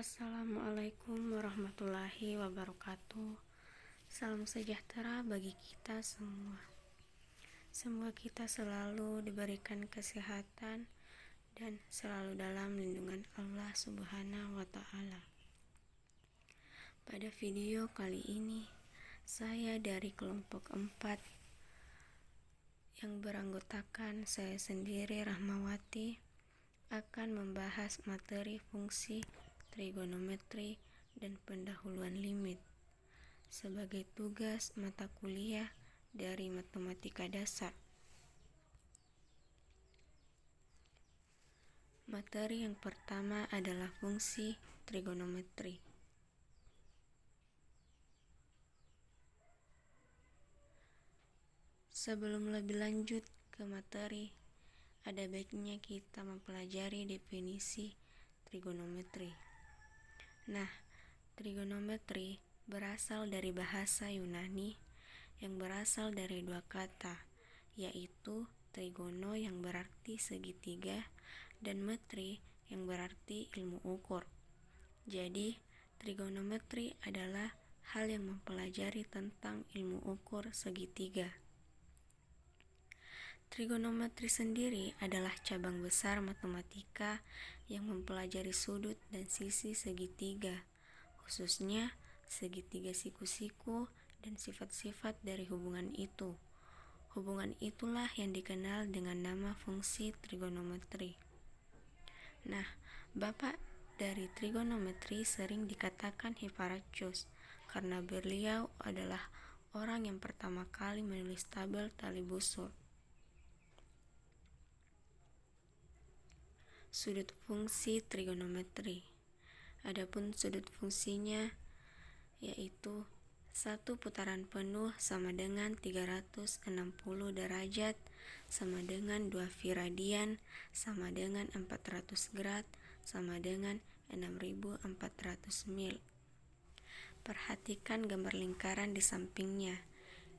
Assalamualaikum warahmatullahi wabarakatuh. Salam sejahtera bagi kita semua. Semoga kita selalu diberikan kesehatan dan selalu dalam lindungan Allah Subhanahu wa Ta'ala. Pada video kali ini, saya dari kelompok 4 yang beranggotakan saya sendiri, Rahmawati, akan membahas materi fungsi trigonometri dan pendahuluan limit sebagai tugas mata kuliah dari matematika dasar. Materi yang pertama adalah fungsi trigonometri. Sebelum lebih lanjut ke materi, ada baiknya kita mempelajari definisi trigonometri. Nah, trigonometri berasal dari bahasa Yunani yang berasal dari dua kata, yaitu trigono yang berarti segitiga dan metri yang berarti ilmu ukur. Jadi, trigonometri adalah hal yang mempelajari tentang ilmu ukur segitiga. Trigonometri sendiri adalah cabang besar matematika yang mempelajari sudut dan sisi segitiga, khususnya segitiga siku-siku dan sifat-sifat dari hubungan itu. Hubungan itulah yang dikenal dengan nama fungsi trigonometri. Nah, bapak dari trigonometri sering dikatakan Hipparchus karena beliau adalah orang yang pertama kali menulis tabel tali busur. Sudut fungsi trigonometri. Adapun sudut fungsinya yaitu satu putaran penuh sama dengan 360 derajat sama dengan 2 π radian sama dengan 400 grad sama dengan 6400 mil. Perhatikan gambar lingkaran di sampingnya.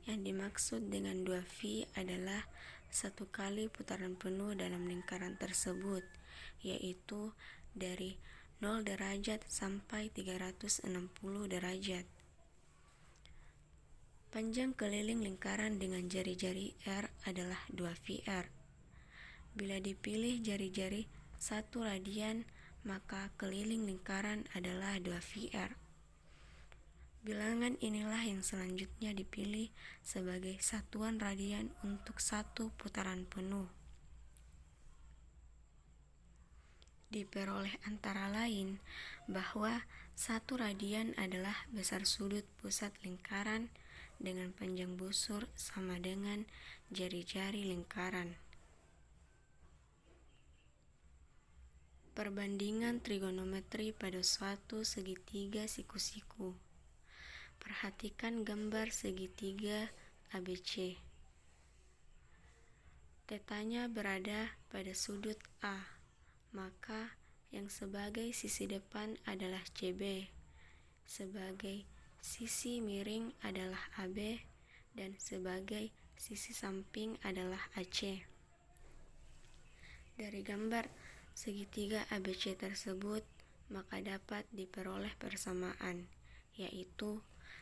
Yang dimaksud dengan 2 π adalah satu kali putaran penuh dalam lingkaran tersebut, yaitu dari 0 derajat sampai 360 derajat. Panjang keliling lingkaran dengan jari-jari R adalah 2 πr. Bila dipilih jari-jari 1 radian, maka keliling lingkaran adalah 2 πr. Bilangan inilah yang selanjutnya dipilih sebagai satuan radian untuk satu putaran penuh. Diperoleh antara lain bahwa 1 radian adalah besar sudut pusat lingkaran dengan panjang busur sama dengan jari-jari lingkaran. Perbandingan trigonometri pada suatu segitiga siku-siku. Perhatikan gambar segitiga ABC. Tetanya berada pada sudut A, maka yang sebagai sisi depan adalah CB, sebagai sisi miring adalah AB, dan sebagai sisi samping adalah AC. Dari gambar segitiga ABC tersebut, maka dapat diperoleh persamaan, yaitu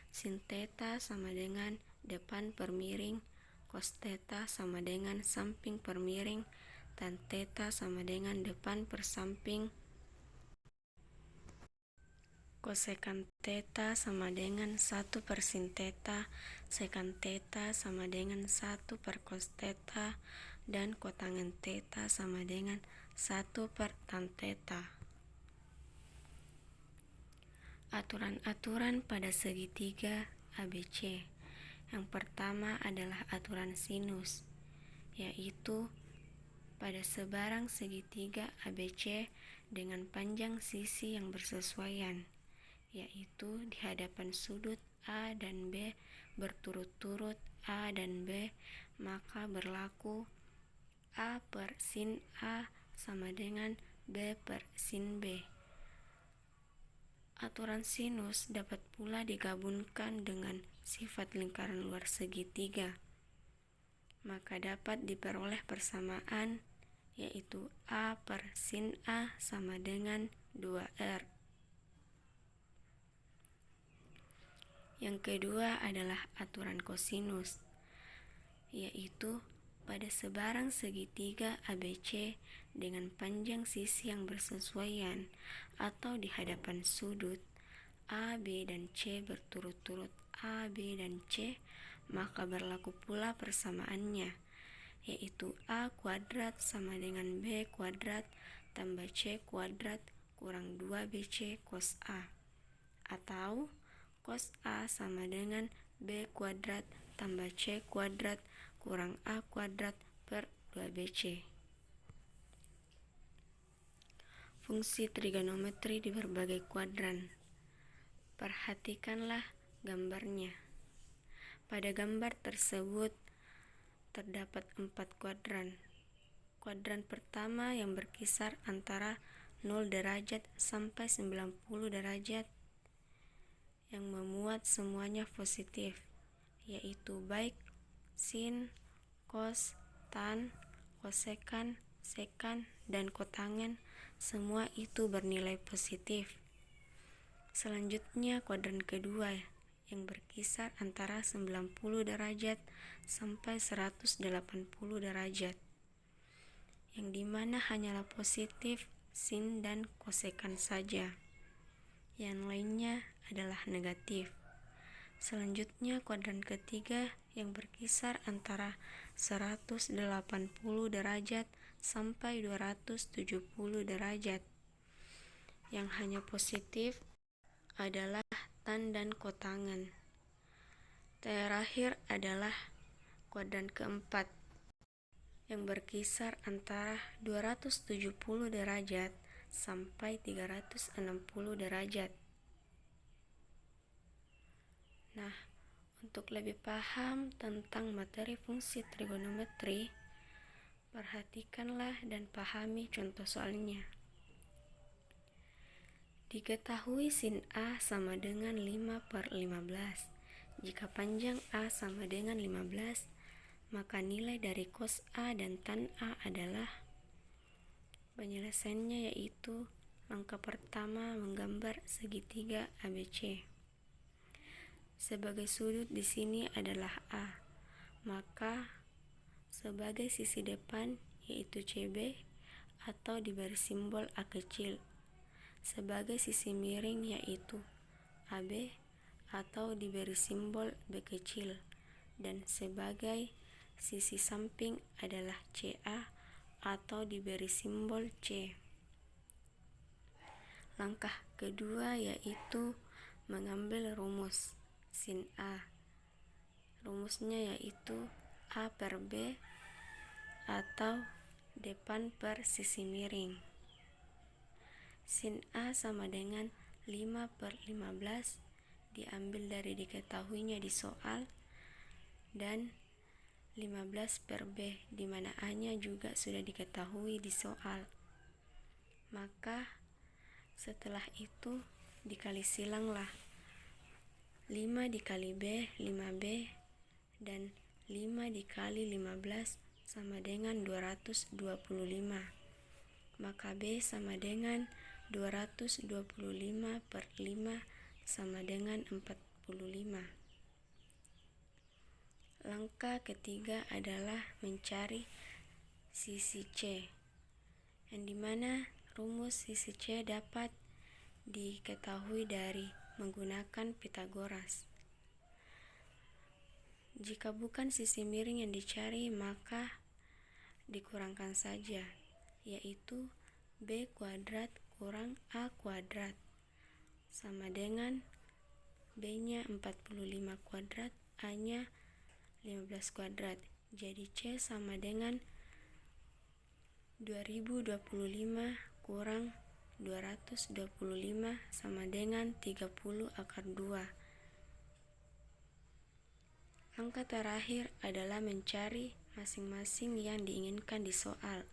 sin theta sama dengan depan per miring, cos theta sama dengan samping per miring, tan theta sama dengan depan per samping, kosekan theta sama dengan 1 per sin theta, sekan theta sama dengan 1 per cos theta, dan kotangen theta sama dengan 1 per tan theta. Aturan-aturan pada segitiga ABC. Yang pertama adalah aturan sinus, yaitu pada sebarang segitiga ABC dengan panjang sisi yang bersesuaian, yaitu di hadapan sudut A dan B berturut-turut A dan B, maka berlaku A per sin A sama dengan B per sin B. Aturan sinus dapat pula digabungkan dengan sifat lingkaran luar segitiga, maka dapat diperoleh persamaan, yaitu A per sin A sama dengan 2R. Yang kedua adalah aturan kosinus, yaitu pada sebarang segitiga ABC dengan panjang sisi yang bersesuaian atau di hadapan sudut A, B, dan C berturut-turut A, B, dan C, maka berlaku pula persamaannya, yaitu A kuadrat sama dengan B kuadrat tambah C kuadrat kurang 2BC cos A, atau cos A sama dengan B kuadrat tambah C kuadrat kurang A kuadrat per 2BC. Fungsi trigonometri di berbagai kuadran. Perhatikanlah gambarnya. Pada gambar tersebut terdapat 4 kuadran. Kuadran pertama yang berkisar antara 0 derajat sampai 90 derajat yang memuat semuanya positif, yaitu baik sin, cos, tan, kosekan, sekan, dan kotangen, semua itu bernilai positif. Selanjutnya kuadran kedua yang berkisar antara 90 derajat sampai 180 derajat, yang dimana hanyalah positif sin dan kosekan saja, yang lainnya adalah negatif. Selanjutnya kuadran ketiga yang berkisar antara 180 derajat sampai 270 derajat, yang hanya positif adalah tan dan kotangen. Terakhir adalah kuadran keempat yang berkisar antara 270 derajat sampai 360 derajat. Nah, untuk lebih paham tentang materi fungsi trigonometri, perhatikanlah dan pahami contoh soalnya. Diketahui sin A sama dengan 5/15. Jika panjang A sama dengan 15, maka nilai dari cos A dan tan A adalah, penyelesaiannya yaitu langkah pertama menggambar segitiga ABC. Sebagai sudut di sini adalah A, maka sebagai sisi depan yaitu CB atau diberi simbol A kecil, sebagai sisi miring yaitu AB atau diberi simbol B kecil, dan sebagai sisi samping adalah CA atau diberi simbol C. Langkah kedua yaitu mengambil rumus sin A. Rumusnya yaitu A per B atau depan per sisi miring. Sin A sama dengan 5/15 diambil dari diketahuinya di soal, dan 15 per B di mana A-nya juga sudah diketahui di soal. Maka setelah itu dikali silanglah. 5 dikali B 5B, dan 5 dikali 15 sama dengan 225. Maka B sama dengan 225 per 5 sama dengan 45. Langkah ketiga adalah mencari sisi C, yang dimana rumus sisi C dapat diketahui dari menggunakan Pythagoras. Jika bukan sisi miring yang dicari, maka dikurangkan saja, yaitu B kuadrat kurang A kuadrat sama dengan B-nya 45 kuadrat, A-nya 15 kuadrat. Jadi C sama dengan 2025 kurang 225 sama dengan 30 akar 2. Langkah terakhir adalah mencari masing-masing yang diinginkan di soal,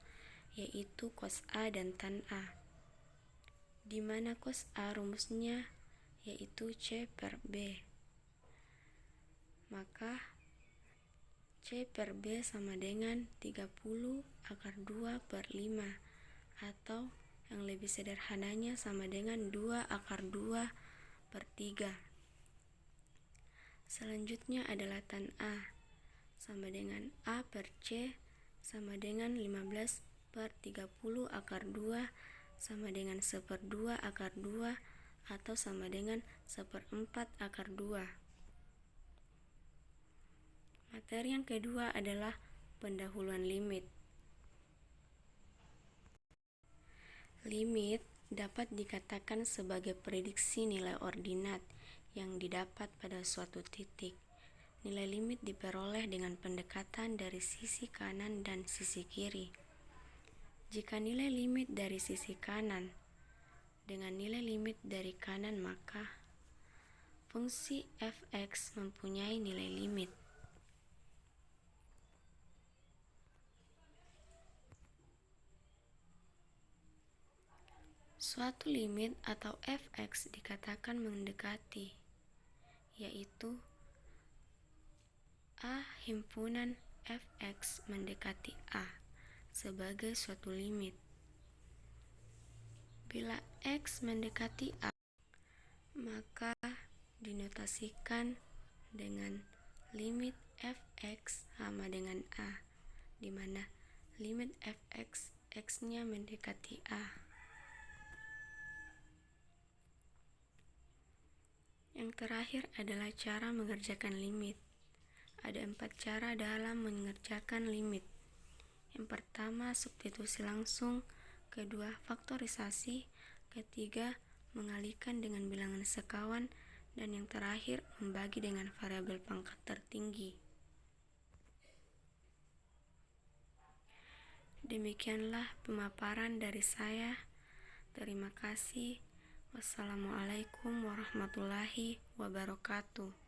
yaitu cos A dan tan A. Di mana cos A rumusnya yaitu C per B. Maka C per B sama dengan 30 akar 2 per 5, atau yang lebih sederhananya sama dengan 2 akar 2 per 3. Selanjutnya adalah tan A, sama dengan A per C, sama dengan 15/30 akar 2, sama dengan 1/2 akar 2, atau sama dengan 1/4 akar 2. Materi yang kedua adalah pendahuluan limit. Limit dapat dikatakan sebagai prediksi nilai ordinat yang didapat pada suatu titik. Nilai limit diperoleh dengan pendekatan dari sisi kanan dan sisi kiri. Jika nilai limit dari sisi kanan dengan nilai limit dari kanan, maka fungsi f(x) mempunyai nilai limit. Suatu limit atau f(x) dikatakan mendekati, yaitu A himpunan f(x) mendekati A sebagai suatu limit. Bila x mendekati A, maka dinotasikan dengan limit f(x) sama dengan A, di mana limit f(x) x-nya mendekati A. Yang terakhir adalah cara mengerjakan limit. Ada 4 cara dalam mengerjakan limit. Yang pertama, substitusi langsung. Kedua, faktorisasi. Ketiga, mengalihkan dengan bilangan sekawan. Dan yang terakhir, membagi dengan variabel pangkat tertinggi. Demikianlah pemaparan dari saya. Terima kasih. Wassalamualaikum warahmatullahi wabarakatuh.